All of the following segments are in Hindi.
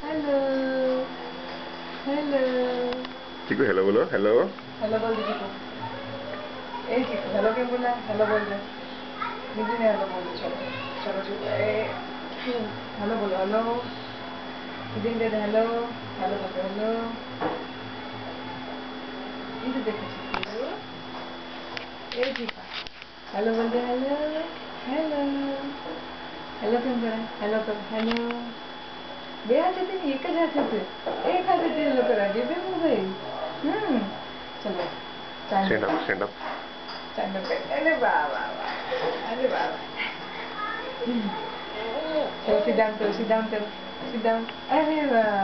हेलो हेलो चिकू हेलो बोलो। हेलो हेलो बोल दीदी को। ए चिकू हेलो क्यों बोला? हेलो बोल दे। दीदी ने हेलो बोल दे। चलो चलो चिकू हेलो बोलो। हेलो दीदी ने हेलो हेलो बोलो। हेलो इधर देखो चिकू। ए चिकू हेलो बोल दे। हेलो हेलो हेलो क्यों करा? हेलो कर। हेलो दे हाथ से नहीं, एक हाथ से एक हाथ से हेलो करा। दे मोबाइल। चलो stand up stand up. Stand up. अरे वाह वाह वाह। अरे वाह वाह। चलो सिट डाउन करो। सिट डाउन करो। Sit down. अरे वाह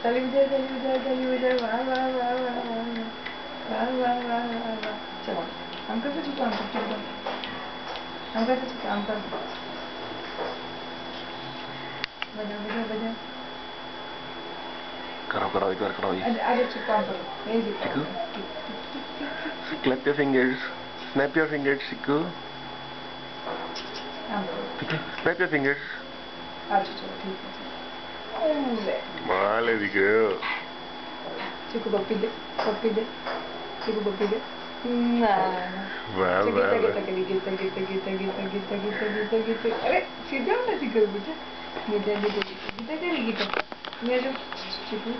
ताली बजाओ ताली बजाओ ताली बजाओ। वाह वाह वाह वाह वाह वाह वाह वाह वाह। चलो हम कर कुछ काम कर। चलो हम कर कुछ काम कर। बजाओ बजाओ बजाओ। करो करो एक बार करो। अरे चुप काम करो। Chikoo clap your fingers. Snap your fingers, Chiku. Chiku, snap your fingers. अच्छा चलो ठीक है। Very good. चिकू पप्पी दे पप्पी दे। चिकू पप्पी दे। वाह वाह वाह। अरे सीधा ना चिकू बेटा। गीता गीता गीता तेरी गीता ये जो चिकू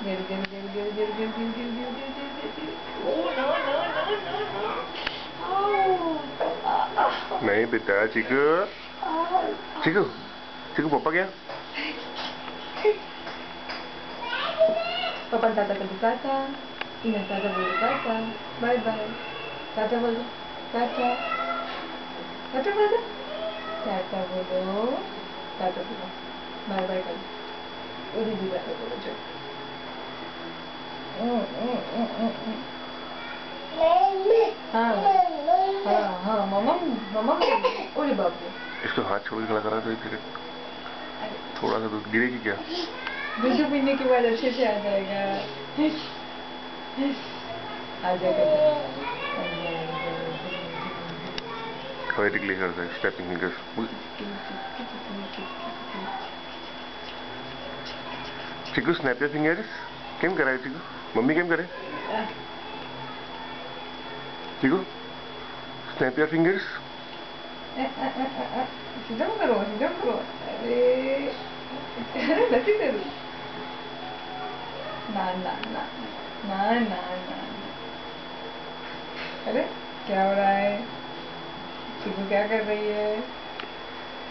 गिर गिर गिर गिर गिर गिर गिर गिर गिर गिर गिर गिर। Oh no no no no no. नहीं बेटा चिकू। चिकू चिकू पापा क्या? पापा टाटा कर दो। टाटा इन्हें टाटा बोलो। Tata bye bye. टाटा बोलो। टाटा टाटा बोलो। टाटा बोलो। टाटा बोलो। बाय बाय कर दो। दीदी टाटा बोलो। चलो हाँ हाँ हाँ मामा मामा। ओरे बाप रे। इसको हाथ छोड़ के खड़ा करा तो फिर थोड़ा सा दूध गिरेगी क्या? दूध पीने के बाद अच्छे से आ जाएगा। आ जाएगा। Poetically her the snapping fingers. Chikoo snap your fingers. केम करा है चिकू? मम्मी केम करे? Chikoo snap your fingers. सीधा करो सीधा करो। अरे अरे नहीं करो। ना ना ना ना ना ना। अरे क्या हो रहा है? चिकू क्या कर रही है?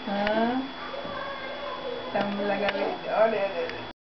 हाँ दम लगा रही है। अरे